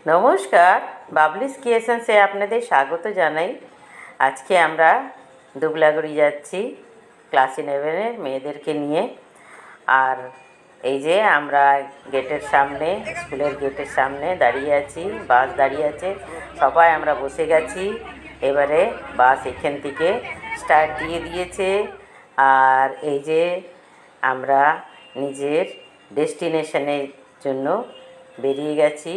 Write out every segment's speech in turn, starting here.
নমস্কার, বাবলিস ক্রিয়েশনসে আপনাদের স্বাগত জানাই। আজকে আমরা দুবলাগুড়ি যাচ্ছি ক্লাস 11-এর মেয়েদেরকে নিয়ে। আর এই যে আমরা গেটের সামনে, স্কুলের গেটের সামনে দাঁড়িয়ে আছি, বাস দাঁড়িয়ে আছে, সবাই আমরা বসে গেছি। এবারে বাস এখান থেকে স্টার্ট দিয়ে দিয়েছে। আর এই যে আমরা নিজের ডেস্টিনেশনের জন্য বেরিয়ে গেছি।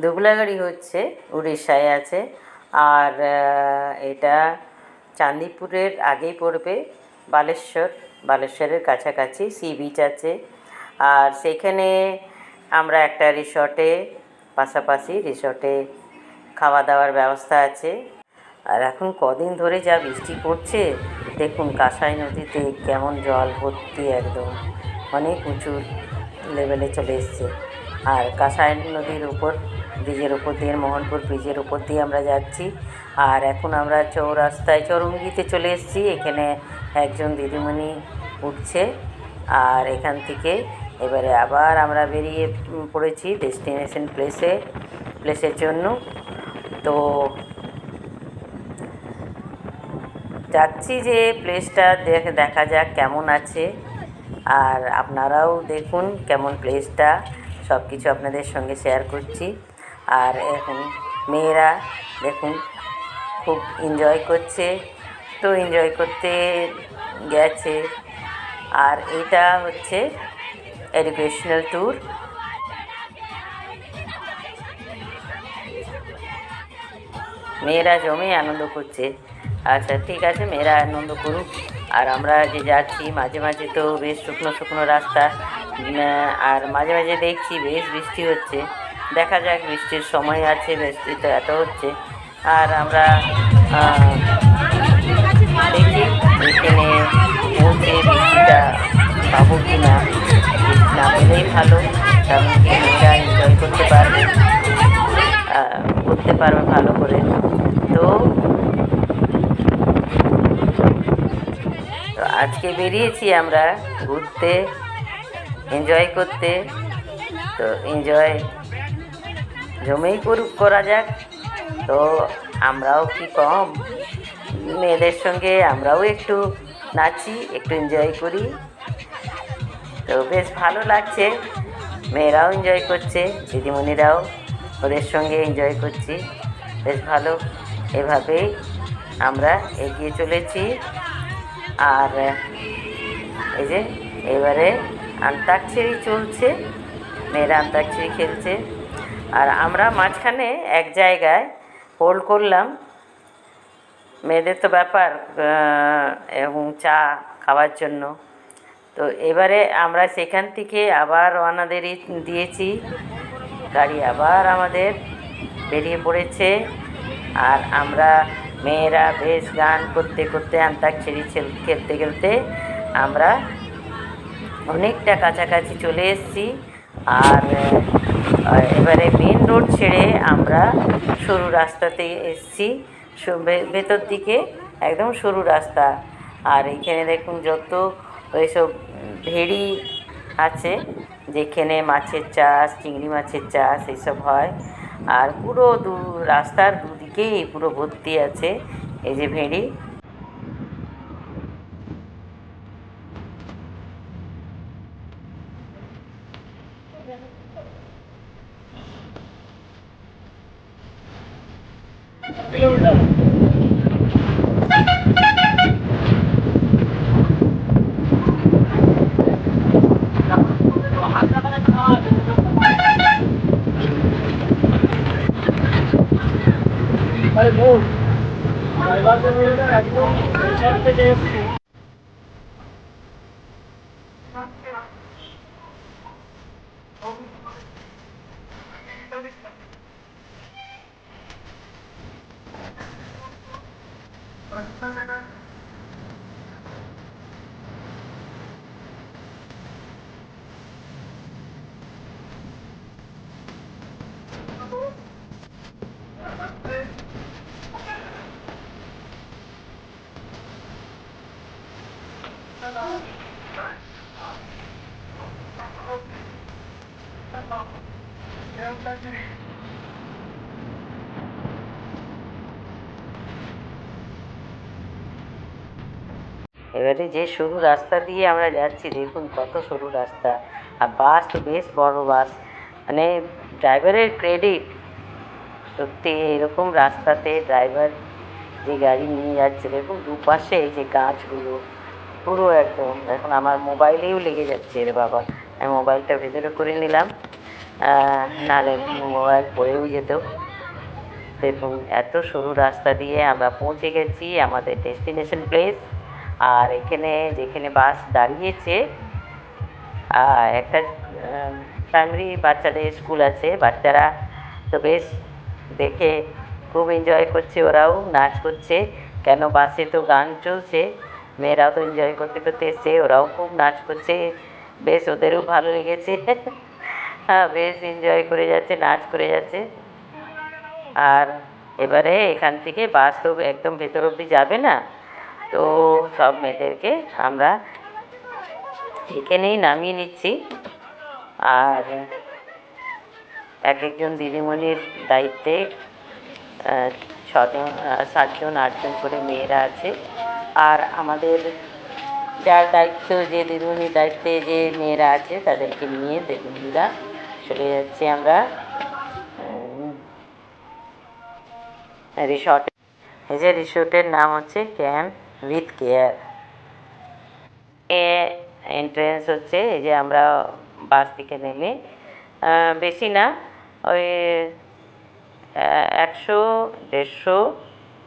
দুবলাগুড়ি হচ্ছে উড়িষ্যায় আছে। আর এটা চাঁদিপুরের আগেই পড়বে বালেশ্বরের কাছাকাছি সি বিচ আছে। আর সেখানে আমরা একটা পাশাপাশি রিসর্টে খাওয়া দাওয়ার ব্যবস্থা আছে। আর এখন কদিন ধরে যা বৃষ্টি পড়ছে, দেখুন কাঁসাই নদীতে কেমন জল ভর্তি, একদম অনেক উঁচু লেভেলে চলে এসছে। আর কাঁসাই নদীর উপর ব্রিজের উপর দিয়ে, মোহনপুর ব্রিজের উপর দিয়ে আমরা যাচ্ছি। আর এখন আমরা চৌরাস্তায় চৌরঙ্গিতে চলে এসেছি। এখানে একজন দিদিমণি উঠছে। আর এখান থেকে এবারে আবার আমরা বেরিয়ে পড়েছি ডেস্টিনেশন প্লেসের জন্য। তো যাচ্ছি যে প্লেসটা দেখা যাক কেমন আছে। আর আপনারাও দেখুন কেমন প্লেসটা, সব কিছু আপনাদের সঙ্গে শেয়ার করছি। আর এখন মেয়েরা দেখুন খুব এনজয় করছে, তো এনজয় করতে গেছে। আর এটা হচ্ছে এডুকেশনাল ট্যুর। মেয়েরা জমে আনন্দ করছে। আচ্ছা ঠিক আছে, মেয়েরা আনন্দ করুক। আর আমরা যে যাচ্ছি মাঝে মাঝে তো বেশ শুকনো শুকনো রাস্তা, আর মাঝে মাঝে দেখছি বেশ বৃষ্টি হচ্ছে। দেখা যাক, বৃষ্টির সময় আছে, বৃষ্টি তো এত হচ্ছে। আর আমরা দেখি এখানে পৌঁছে বৃষ্টিটা পাবো কি না। বৃষ্টি না পেলেই ভালো, কারণ কি মেয়েরা এনজয় করতে পারবে ভালো করে। তো আজকে বেরিয়েছি আমরা ঘুরতে, এনজয় করতে। তো এনজয় জমেই করা যাক। তো আমরাও কি কম, মেয়েদের সঙ্গে আমরাও একটু নাচি, একটু এনজয় করি। তো বেশ ভালো লাগছে, মেয়েরাও এনজয় করছে, দিদিমণিরাও ওদের সঙ্গে এনজয় করছি, বেশ ভালো। এভাবেই আমরা এগিয়ে চলেছি। আর এই যে এবারে আন্তাক্ষরী চলছে, মেয়েরা আন্তাক্ষরী খেলছে। আর আমরা মাঝখানে এক জায়গায় হোল্ড করলাম, মেয়েদের তো ব্যাপার, এবং চা খাওয়ার জন্য। তো এবারে আমরা সেখান থেকে আবার রওনা দিয়েছি, গাড়ি আবার আমাদের বেরিয়ে পড়েছে। আর আমরা মেয়েরা বেশ গান করতে করতে, আন্তাক্ষরী খেলতে খেলতে আমরা অনেকটা কাছাকাছি চলে এসেছি। আর এবারে মেন রোড ছেড়ে আমরা সরু রাস্তাতে এসেছি, ভেতর দিকে একদম সরু রাস্তা। আর এইখানে দেখুন যত ওইসব ভেড়ি আছে, যেখানে মাছের চাষ, চিংড়ি মাছের চাষ এইসব হয়। আর পুরো রাস্তার দুদিকেই পুরো ভর্তি আছে এই যে ভেড়ি। এবারে যে সরু রাস্তা দিয়ে আমরা যাচ্ছি, দেখুন কত সরু রাস্তা, আর বাস তো বেশ বড় বাস, মানে ড্রাইভারের ক্রেডিট। সত্যি এরকম রাস্তাতে ড্রাইভার যে গাড়ি নিয়ে যাচ্ছে, দেখুন দুপাশে এই যে গাছগুলো পুরো একদম, এখন আমার মোবাইলেও লেগে যাচ্ছে রে বাবা। আমি মোবাইলটা ভেতরে করে নিলাম, নাহলে মোবাইল পড়েও যেত। দেখুন এত সরু রাস্তা দিয়ে আমরা পৌঁছে গেছি আমাদের ডেস্টিনেশন প্লেস। আর এখানে যেখানে বাস দাঁড়িয়েছে একটা প্রাইমারি বাচ্চাদের স্কুল আছে, বাচ্চারা তো বেশ দেখে খুব এনজয় করছে, ওরাও নাচ করছে, কেন বাসে তো গান চলছে, মেয়েরাও তো এনজয় করতে করতে এসছে, ওরাও খুব নাচ করছে, বেশ ওদেরও ভালো লেগেছে। হ্যাঁ, বেশ এনজয় করে যাচ্ছে, নাচ করে যাচ্ছে। আর এবারে এখান থেকে বাস তো একদম ভেতর অবধি যাবে না, তো সব মেয়েদেরকে আমরা এখানেই নামিয়ে নিচ্ছি। আর এক একজন দিদিমণির দায়িত্বে 6জন 7জন 8জন করে মেয়েরা আছে। আর আমাদের যার দায়িত্ব, যে দিদিমণির দায়িত্বে যে মেয়েরা আছে তাদেরকে নিয়ে দিদিমণিরা চলে যাচ্ছি আমরা রিসর্ট। এই যে রিসোর্টের নাম হচ্ছে ক্যাম্প উইথ কেয়ার। এন্ট্রেন্স হচ্ছে এই যে আমরা বাস থেকে নেমে বেশি না, ওই 100-150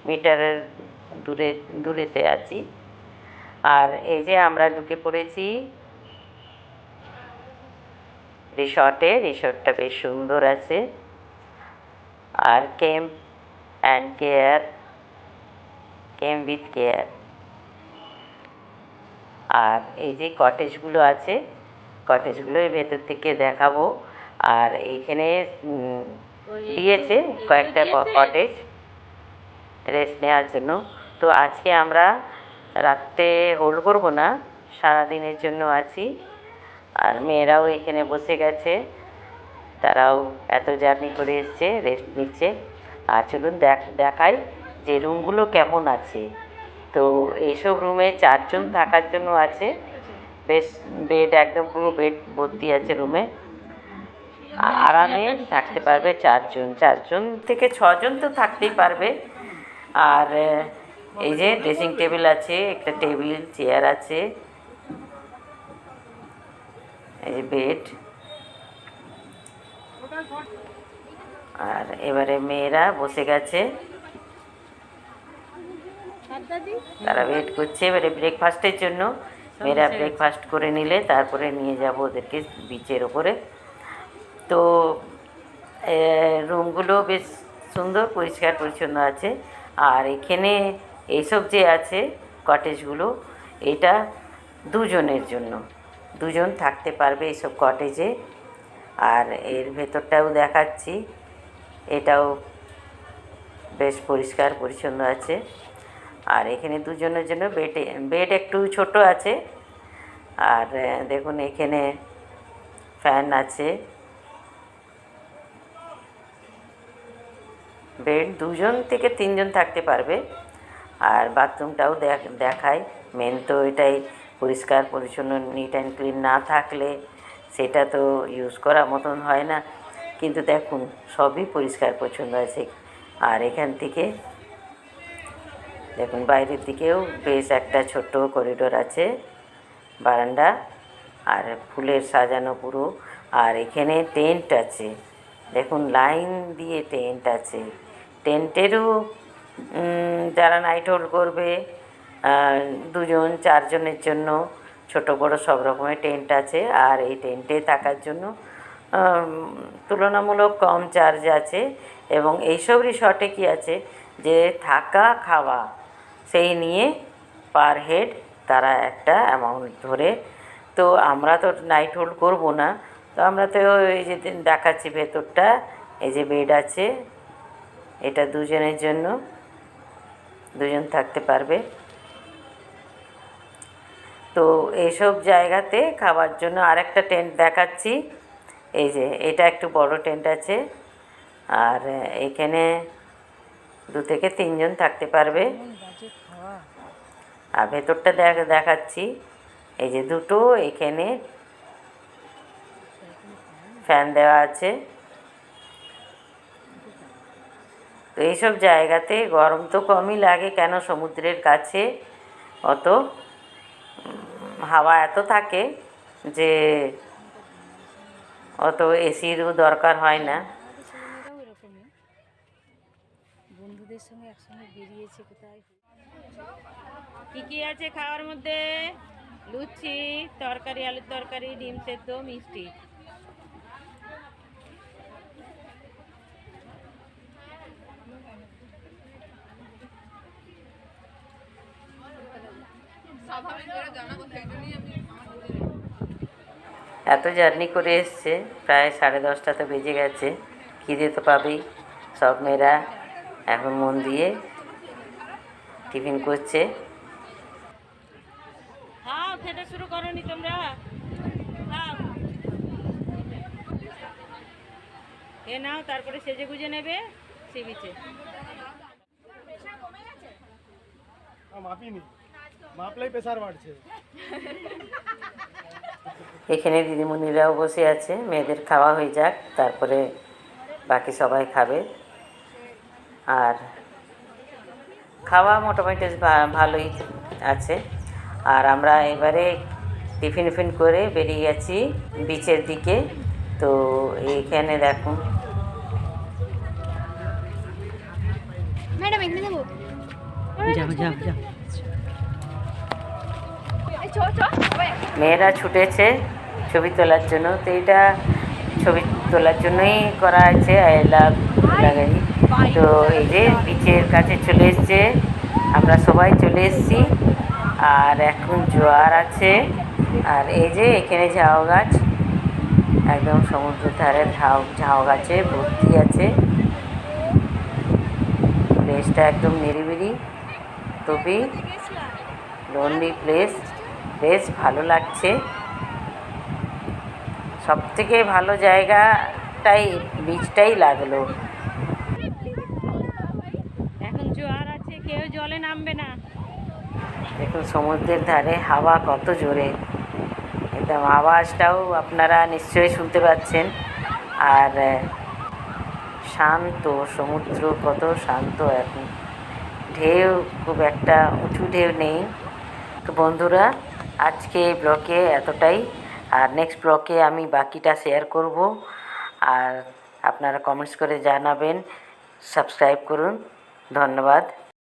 মিটারের দূরেতে আছি। আর এই যে আমরা ঢুকে পড়েছি রিসর্টে। রিসর্টটা বেশ সুন্দর আছে। আর camp and care, camp with care. আর এই যে কটেজগুলো আছে, কটেজগুলোর ভেতর থেকে দেখাবো। আর এইখানে দিয়েছে কয়েকটা কটেজ রেস্ট নেওয়ার জন্য। তো আজকে আমরা রাত্রে হোল্ড করবো না, সারাদিনের জন্য আছি। আর মেয়েরাও এখানে বসে গেছে, তারাও এত জার্নি করে এসছে, রেস্ট নিচ্ছে। আর চলুন দেখাই যে রুমগুলো কেমন আছে। তো এইসব রুমে 4জন থাকার জন্য আছে, বেশ বেড একদম পুরো বেড ভর্তি আছে রুমে, আরামে থাকতে পারবে 4জন, 4জন থেকে 6জন তো থাকতেই পারবে। আর এই যে ড্রেসিং টেবিল আছে, একটা টেবিল চেয়ার আছে, এই যে বেড। আর এবারে মেয়েরা বসে গেছে, তারা ওয়েট করছে এবারে ব্রেকফাস্টের জন্য। মেয়েরা ব্রেকফাস্ট করে নিলে তারপরে নিয়ে যাব ওদেরকে বিচের ওপরে। তো রুমগুলো বেশ সুন্দর, পরিষ্কার পরিচ্ছন্ন আছে। আর এখানে এইসব যে আছে কটেজগুলো, এটা 2জনের জন্য, 2জন থাকতে পারবে এইসব কটেজে। আর এর ভেতরটাও দেখাচ্ছি, এটাও বেশ পরিষ্কার পরিচ্ছন্ন আছে। আর এখানে 2জনের জন্য বেড একটু ছোট আছে। আর দেখুন এখানে ফ্যান আছে, বেড 2জন থেকে 3জন থাকতে পারবে। আর বাথরুমটাও দেখায়, মেন তো এটাই, পরিষ্কার পরিচ্ছন্ন নিট অ্যান্ড ক্লিন না থাকলে সেটা তো ইউজ করার মতন হয় না। কিন্তু দেখুন সবই পরিষ্কার পরিচ্ছন্ন আছে। আর এখান থেকে দেখুন বাইরের দিকেও বেশ একটা ছোট্ট করিডোর আছে, বারান্দা, আর ফুলের সাজানো পুরো। আর এখানে টেন্ট আছে, দেখুন লাইন দিয়ে টেন্ট আছে। টেন্টেরও যারা নাইট হোল্ড করবে 2জন 4জনের জন্য ছোট বড় সব রকমের টেন্ট আছে। আর এই টেন্টে থাকার জন্য তুলনামূলক কম চার্জ আছে। এবং এইসব রিসর্টে কি আছে যে থাকা খাওয়া সেই নিয়ে পার হেড তারা একটা অ্যামাউন্ট ধরে। তো আমরা তো নাইট হোল্ড করবো না, তো আমরা তো এই যে দেখাচ্ছি ভেতরটা, এই যে বেড আছে, এটা 2জনের জন্য, 2জন থাকতে পারবে। তো এইসব জায়গাতে খাবার জন্য আরেকটা টেন্ট দেখাচ্ছি, এই যে এটা একটু বড় টেন্ট আছে। আর এখানে 2 থেকে 3জন থাকতে পারবে। আর ভেতরটা দেখাচ্ছি, এই যে দুটো এখানে ফ্যান দেওয়া আছে। তো এইসব জায়গাতে গরম তো কমই লাগে, কেন সমুদ্রের কাছে অত হাওয়া এত থাকে যে অত এসিরও দরকার হয় না। আমাদের ছেলেমেয়েরাও এরকমই, বন্ধুদের সঙ্গে একসঙ্গে বেরিয়েছে কোথায়। কি কি আছে খাওয়ার মধ্যে? লুচি, তরকারি, আলুর তরকারি, ডিম সেদ্ধ, মিষ্টি। এত জার্নি করে এসছে, প্রায় 10:30 তো বেজে গেছে। খিদে তো পাবেই। সব মেয়েরা এখন মন দিয়ে টিফিন করছে। খাও, খেতে শুরু করনি তোমরা? খাও, এ নাও, তারপরে সেজে গুজে নেবে সি বিচে। মাপিনি, মাপলেই প্রেসার বাড়ছে। এখানে দিদিমণিরাও বসে আছে, মেয়েদের খাওয়া হয়ে যাক, তারপরে বাকি সবাই খাবে। আর খাওয়া মোটামুটি ভালোই আছে। আর আমরা এবারে টিফিন ফিন করে বেরিয়ে গেছি বিচের দিকে। তো এইখানে দেখুন, ম্যাডাম এখানে যাবো। মেয়েরা ছুটেছে ছবি তোলার জন্য। তো এটা ছবি তোলার জন্যই করা আছে, আই লাভ লাগাই। তো এই যে বিচের কাছে চলে এসছে, আমরা সবাই চলে এসেছি। আর এখন জোয়ার আছে। আর এই যে এখানে ঝাউ গাছ, একদম সমুদ্রের ধারে ঝাউ গাছে ভর্তি আছে। প্লেসটা একদম নিরিবিলি, খুবই লোনলি প্লেস, বেশ ভালো লাগছে। সবথেকে ভালো জায়গাটাই বিচটাই লাগলো। এখন জোয়ার আছে, কেউ জলে নামবে না। দেখুন সমুদ্রের ধারে হাওয়া কত জোরে, একদম আওয়াজটাও আপনারা নিশ্চয়ই শুনতে পাচ্ছেন। আর শান্ত সমুদ্র, কত শান্ত এখন। ঢেউ খুব একটা উঁচু ঢেউ নেই। তো বন্ধুরা, আজকে এই ব্লগে এতটাই। আর নেক্সট ব্লগে আমি বাকিটা শেয়ার করব। আর আপনারা কমেন্টস করে জানাবেন, সাবস্ক্রাইব করুন। ধন্যবাদ।